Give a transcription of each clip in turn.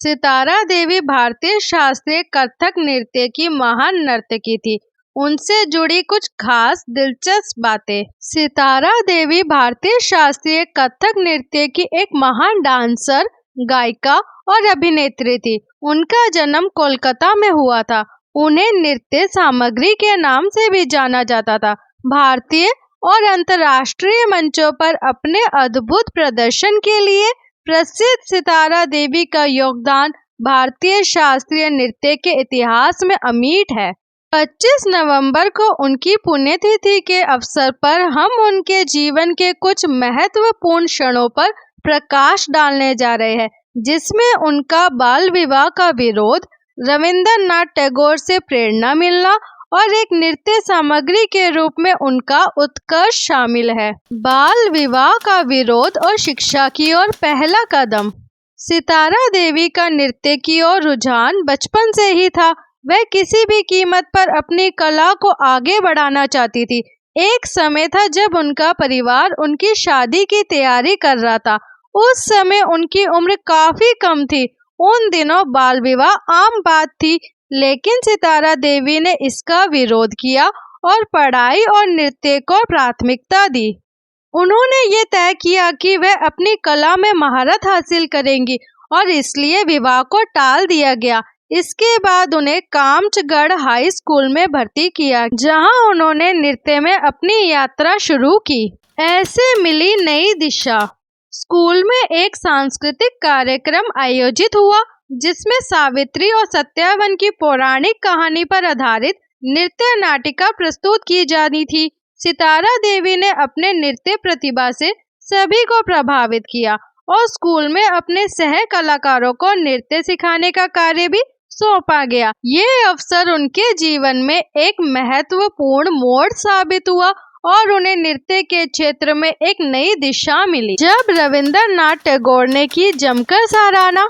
सितारा देवी भारतीय शास्त्रीय कथक नृत्य की महान नर्तकी थी। उनसे जुड़ी कुछ खास दिलचस्प बातें। सितारा देवी भारतीय शास्त्रीय कथक नृत्य की एक महान डांसर, गायिका और अभिनेत्री थी। उनका जन्म कोलकाता में हुआ था। उन्हें नृत्य सामग्री के नाम से भी जाना जाता था। भारतीय और अंतर्राष्ट्रीय मंचों पर अपने अद्भुत प्रदर्शन के लिए प्रसिद्ध सितारा देवी का योगदान भारतीय शास्त्रीय नृत्य के इतिहास में अमिट है। 25 नवंबर को उनकी पुण्यतिथि के अवसर पर हम उनके जीवन के कुछ महत्वपूर्ण क्षणों पर प्रकाश डालने जा रहे हैं, जिसमें उनका बाल विवाह का विरोध, रविंद्रनाथ टैगोर से प्रेरणा मिलना और एक नृत्य सामग्री के रूप में उनका उत्कर्ष शामिल है। बाल विवाह का विरोध और शिक्षा की ओर पहला कदम। सितारा देवी का नृत्य की ओर रुझान बचपन से ही था। वह किसी भी कीमत पर अपनी कला को आगे बढ़ाना चाहती थी। एक समय था जब उनका परिवार उनकी शादी की तैयारी कर रहा था। उस समय उनकी उम्र काफी कम थी। उन दिनों बाल विवाह आम बात थी, लेकिन सितारा देवी ने इसका विरोध किया और पढ़ाई और नृत्य को प्राथमिकता दी। उन्होंने ये तय किया कि वह अपनी कला में महारत हासिल करेंगी और इसलिए विवाह को टाल दिया गया। इसके बाद उन्हें कामचगढ़ हाई स्कूल में भर्ती किया, जहां उन्होंने नृत्य में अपनी यात्रा शुरू की। ऐसे मिली नई दिशा। स्कूल में एक सांस्कृतिक कार्यक्रम आयोजित हुआ, जिसमें सावित्री और सत्यावन की पौराणिक कहानी पर आधारित नृत्य नाटिका प्रस्तुत की जानी थी। सितारा देवी ने अपने नृत्य प्रतिभा से सभी को प्रभावित किया और स्कूल में अपने सह कलाकारों को नृत्य सिखाने का कार्य भी सौंपा गया। ये अवसर उनके जीवन में एक महत्वपूर्ण मोड़ साबित हुआ और उन्हें नृत्य के क्षेत्र में एक नई दिशा मिली। जब रविंद्रनाथ टैगोर ने की जमकर सराहना।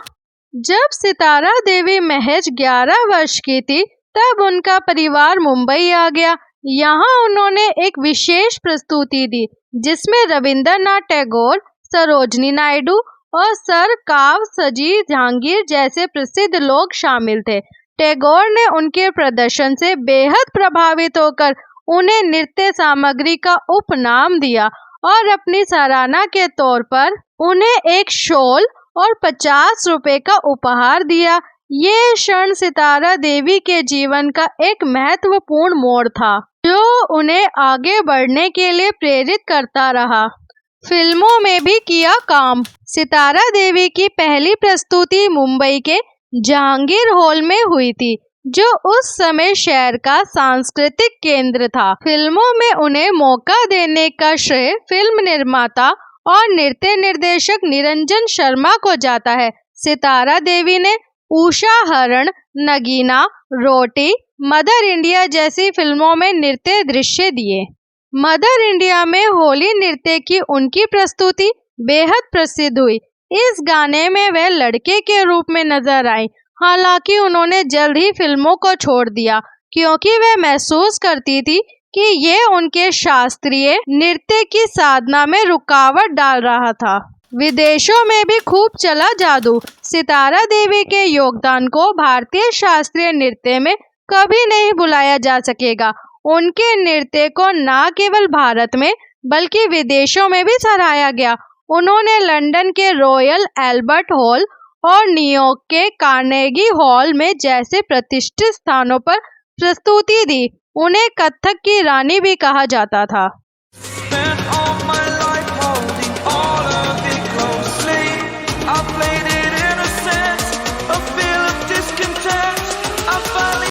जब सितारा देवी महज 11 वर्ष की थी, तब उनका परिवार मुंबई आ गया। यहाँ उन्होंने एक विशेष प्रस्तुति दी, जिसमें रविंद्रनाथ टैगोर, सरोजिनी नायडू और सर काव सजी जहांगीर जैसे प्रसिद्ध लोग शामिल थे। टैगोर ने उनके प्रदर्शन से बेहद प्रभावित होकर उन्हें नृत्य सामग्री का उपनाम दिया और अपनी सराहना के तौर पर उन्हें एक शॉल और 50 रुपए का उपहार दिया। ये क्षण सितारा देवी के जीवन का एक महत्वपूर्ण मोड़ था, जो उन्हें आगे बढ़ने के लिए प्रेरित करता रहा। फिल्मों में भी किया काम। सितारा देवी की पहली प्रस्तुति मुंबई के जहांगीर हॉल में हुई थी, जो उस समय शहर का सांस्कृतिक केंद्र था। फिल्मों में उन्हें मौका देने का श्रेय फिल्म निर्माता और नृत्य निर्देशक निरंजन शर्मा को जाता है। सितारा देवी ने उषा हरण, नगीना, रोटी, मदर इंडिया जैसी फिल्मों में नृत्य दृश्य दिए। मदर इंडिया में होली नृत्य की उनकी प्रस्तुति बेहद प्रसिद्ध हुई। इस गाने में वह लड़के के रूप में नजर आई। हालांकि उन्होंने जल्द ही फिल्मों को छोड़ दिया, क्योंकि वह महसूस करती थी कि ये उनके शास्त्रीय नृत्य की साधना में रुकावट डाल रहा था। विदेशों में भी खूब चला जादू। सितारा देवी के योगदान को भारतीय शास्त्रीय नृत्य में कभी नहीं भुलाया जा सकेगा। उनके नृत्य को न केवल भारत में बल्कि विदेशों में भी सराहा गया। उन्होंने लंदन के रॉयल एल्बर्ट हॉल और न्यूयॉर्क के कार्नेगी हॉल में जैसे प्रतिष्ठित स्थानों पर प्रस्तुति दी। उन्हें कथक की रानी भी कहा जाता था।